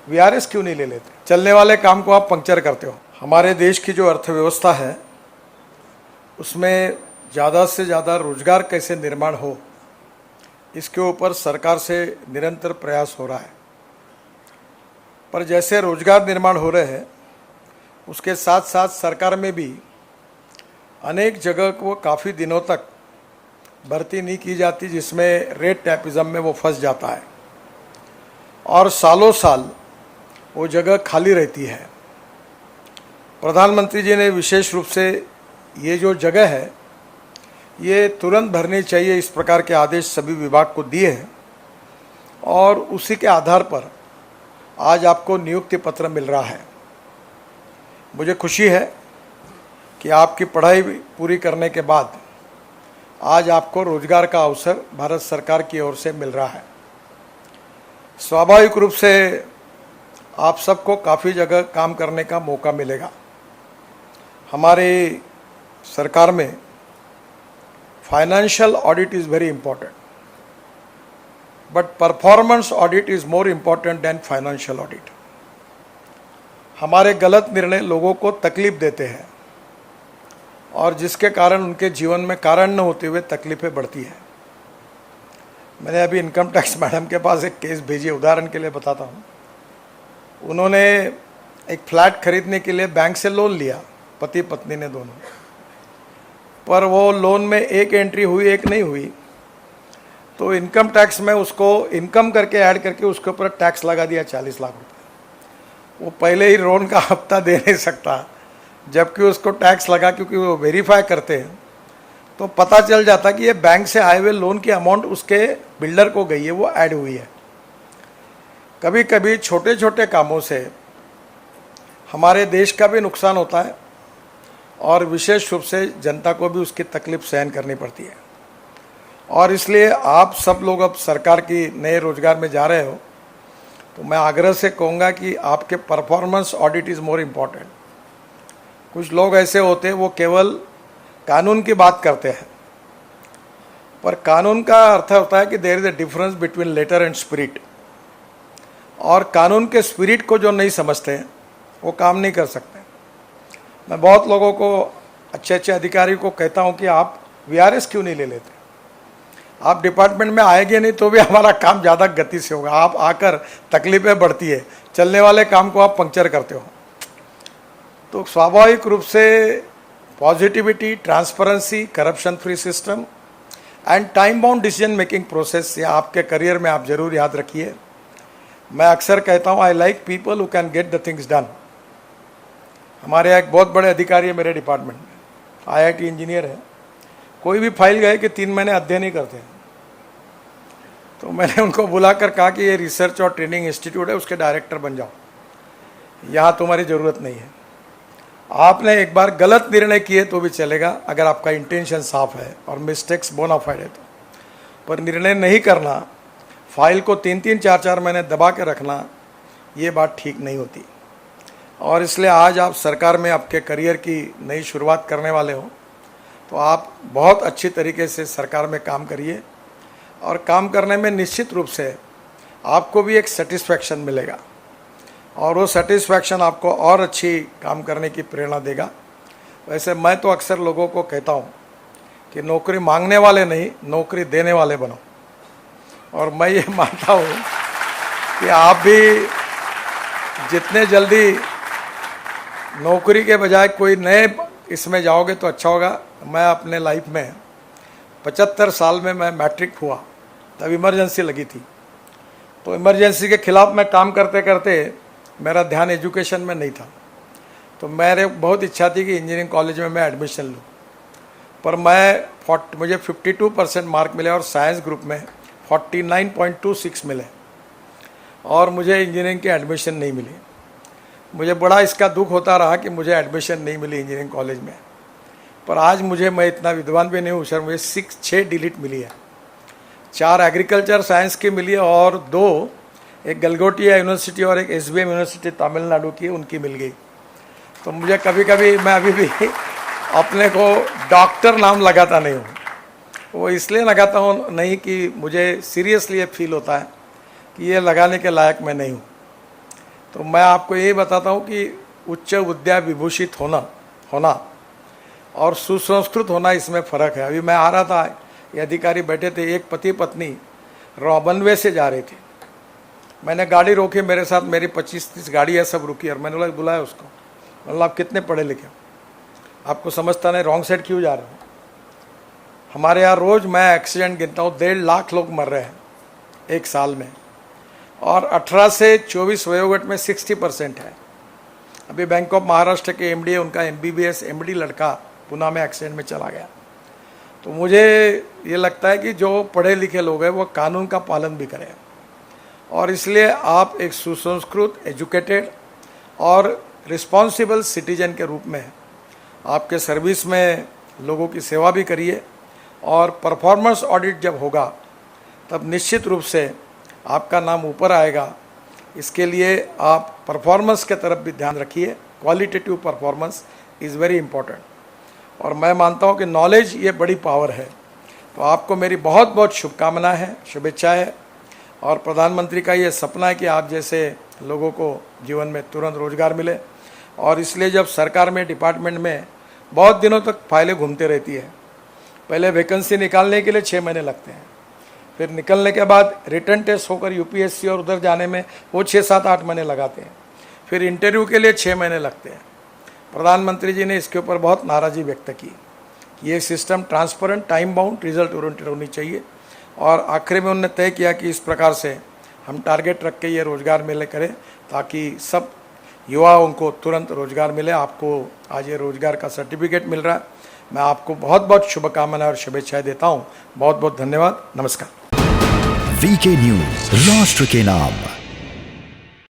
VRS क्यों नहीं ले लेते? चलने वाले काम को आप पंक्चर करते हो। हमारे देश की जो अर्थव्यवस्था है उसमें ज़्यादा से ज़्यादा रोजगार कैसे निर्माण हो, इसके ऊपर सरकार से निरंतर प्रयास हो रहा है। पर जैसे रोजगार निर्माण हो रहे हैं उसके साथ साथ सरकार में भी अनेक जगह को काफ़ी दिनों तक भर्ती नहीं की जाती, जिसमें रेट टैपिज्म में वो फंस जाता है और सालों साल वो जगह खाली रहती है। प्रधानमंत्री जी ने विशेष रूप से ये जो जगह है ये तुरंत भरनी चाहिए, इस प्रकार के आदेश सभी विभाग को दिए हैं और उसी के आधार पर आज आपको नियुक्ति पत्र मिल रहा है। मुझे खुशी है कि आपकी पढ़ाई पूरी करने के बाद आज आपको रोजगार का अवसर भारत सरकार की ओर से मिल रहा है। स्वाभाविक रूप से आप सबको काफ़ी जगह काम करने का मौका मिलेगा। हमारी सरकार में financial audit is very important, but performance audit is more important than financial audit. हमारे गलत निर्णय लोगों को तकलीफ देते हैं और जिसके कारण उनके जीवन में कारण न होते हुए तकलीफें बढ़ती हैं। मैंने अभी इनकम टैक्स मैडम के पास एक केस भेजी, उदाहरण के लिए बताता हूँ। उन्होंने एक फ्लैट खरीदने के लिए बैंक से लोन लिया, पति पत्नी ने दोनों, पर वो लोन में एक एंट्री हुई एक नहीं हुई, तो इनकम टैक्स में उसको इनकम करके ऐड करके उसके ऊपर टैक्स लगा दिया 40 लाख रुपए। वो पहले ही लोन का हफ्ता दे नहीं सकता, जबकि उसको टैक्स लगा, क्योंकि वो वेरीफाई करते हैं तो पता चल जाता कि ये बैंक से आए हुए लोन की अमाउंट उसके बिल्डर को गई है, वो ऐड हुई है। कभी कभी छोटे छोटे कामों से हमारे देश का भी नुकसान होता है और विशेष रूप से जनता को भी उसकी तकलीफ सहन करनी पड़ती है। और इसलिए आप सब लोग अब सरकार की नए रोजगार में जा रहे हो तो मैं आग्रह से कहूँगा कि आपके performance audit is more important. कुछ लोग ऐसे होते हैं वो केवल कानून की बात करते हैं, पर कानून का अर्थ होता है कि there is a difference between letter and spirit, और कानून के स्पिरिट को जो नहीं समझते हैं वो काम नहीं कर सकते। मैं बहुत लोगों को, अच्छे अच्छे अधिकारी को कहता हूँ कि आप वीआरएस क्यों नहीं ले लेते? आप डिपार्टमेंट में आएंगे नहीं तो भी हमारा काम ज़्यादा गति से होगा। आप आकर तकलीफें बढ़ती है, चलने वाले काम को आप पंक्चर करते हो। तो स्वाभाविक रूप से positivity, transparency, corruption free system and time bound decision making process, ये आपके करियर में आप जरूर याद रखिए। मैं अक्सर कहता हूँ I like people who can get the things done. हमारे एक बहुत बड़े अधिकारी है मेरे डिपार्टमेंट में, आईआईटी इंजीनियर है। कोई भी फाइल गए कि 3 महीने अध्ययन ही करते हैं। तो मैंने उनको बुलाकर कहा कि ये रिसर्च और ट्रेनिंग इंस्टीट्यूट है, उसके डायरेक्टर बन जाओ, यहाँ तुम्हारी ज़रूरत नहीं है। आपने एक बार गलत निर्णय किए तो भी चलेगा अगर आपका इंटेंशन साफ है और मिस्टेक्स बोनाफाइड है तो, पर निर्णय नहीं करना, फाइल को 3-3, 4-4 महीने दबा के रखना, ये बात ठीक नहीं होती। और इसलिए आज आप सरकार में आपके करियर की नई शुरुआत करने वाले हो तो आप बहुत अच्छी तरीके से सरकार में काम करिए और काम करने में निश्चित रूप से आपको भी एक सेटिस्फैक्शन मिलेगा और वो सेटिस्फैक्शन आपको और अच्छी काम करने की प्रेरणा देगा। वैसे मैं तो अक्सर लोगों को कहता हूँ कि नौकरी मांगने वाले नहीं, नौकरी देने वाले बनो। और मैं ये मानता हूँ कि आप भी जितने जल्दी नौकरी के बजाय कोई नए इसमें जाओगे तो अच्छा होगा। मैं अपने लाइफ में 75 साल में मैं मैट्रिक हुआ तब इमरजेंसी लगी थी, तो इमरजेंसी के खिलाफ मैं काम करते करते मेरा ध्यान एजुकेशन में नहीं था। तो मेरे बहुत इच्छा थी कि इंजीनियरिंग कॉलेज में मैं एडमिशन लूँ, पर मुझे 52% मार्क मिले और साइंस ग्रुप में 49.26 मिले और मुझे इंजीनियरिंग की एडमिशन नहीं मिली। मुझे बड़ा इसका दुख होता रहा कि मुझे एडमिशन नहीं मिली इंजीनियरिंग कॉलेज में। पर आज मैं इतना विद्वान भी नहीं हूँ सर, मुझे 6 डिलीट मिली है। 4 एग्रीकल्चर साइंस की मिली है और 2 एक गलगोटिया यूनिवर्सिटी और एक एसबीएम यूनिवर्सिटी तमिलनाडु की, उनकी मिल गई। तो मुझे कभी कभी, मैं अभी भी अपने को डॉक्टर नाम लगाता नहीं हूँ। वो इसलिए लगाता हूँ नहीं कि मुझे सीरियसली ये फील होता है कि ये लगाने के लायक मैं नहीं हूँ। तो मैं आपको यही बताता हूँ कि उच्च विद्या विभूषित होना और सुसंस्कृत होना, इसमें फ़र्क है। अभी मैं आ रहा था, ये अधिकारी बैठे थे, एक पति पत्नी रॉबनवे से जा रहे थे। मैंने गाड़ी रोकी, मेरे साथ मेरी 25-30 गाड़ी है, सब रुकी, और मैंने बोला बुलाया उसको, मतलब आप कितने पढ़े लिखे हो, आपको समझता नहीं, रॉन्ग साइड क्यों जा रहे हो? हमारे यहाँ रोज़ मैं एक्सीडेंट गिनता हूँ, 1.5 लाख लोग मर रहे हैं एक साल में, और 18 से 24 वयोगट में 60% है। अभी बैंक ऑफ महाराष्ट्र के एमडी है, उनका MBBS MD लड़का पुणे में एक्सीडेंट में चला गया। तो मुझे ये लगता है कि जो पढ़े लिखे लोग हैं वो कानून का पालन भी करें, और इसलिए आप एक सुसंस्कृत, एजुकेटेड और रिस्पॉन्सिबल सिटीजन के रूप में आपके सर्विस में लोगों की सेवा भी करिए, और परफॉर्मेंस ऑडिट जब होगा तब निश्चित रूप से आपका नाम ऊपर आएगा। इसके लिए आप परफॉर्मेंस के तरफ भी ध्यान रखिए, qualitative performance is very important. और मैं मानता हूँ कि नॉलेज ये बड़ी पावर है। तो आपको मेरी बहुत बहुत शुभकामनाएं हैं, शुभेच्छाएं हैं, और प्रधानमंत्री का ये सपना है कि आप जैसे लोगों को जीवन में तुरंत रोजगार मिले। और इसलिए जब सरकार में, डिपार्टमेंट में बहुत दिनों तक फाइलें घूमते रहती है, पहले वैकेंसी निकालने के लिए 6 महीने लगते हैं, फिर निकलने के बाद रिटर्न टेस्ट होकर UPSC और उधर जाने में वो 6-7-8 महीने लगाते हैं, फिर इंटरव्यू के लिए 6 महीने लगते हैं। प्रधानमंत्री जी ने इसके ऊपर बहुत नाराज़गी व्यक्त की। ये system transparent, time bound, result oriented होनी चाहिए। और आखिर में उन्होंने तय किया कि इस प्रकार से हम टारगेट रख के ये रोज़गार मेले करें ताकि सब युवाओं को तुरंत रोज़गार मिले। आपको आज ये रोज़गार का सर्टिफिकेट मिल रहा है। मैं आपको बहुत बहुत शुभकामनाएं और शुभेच्छाएं देता हूँ। बहुत बहुत धन्यवाद। नमस्कार। VK न्यूज, राष्ट्र के नाम।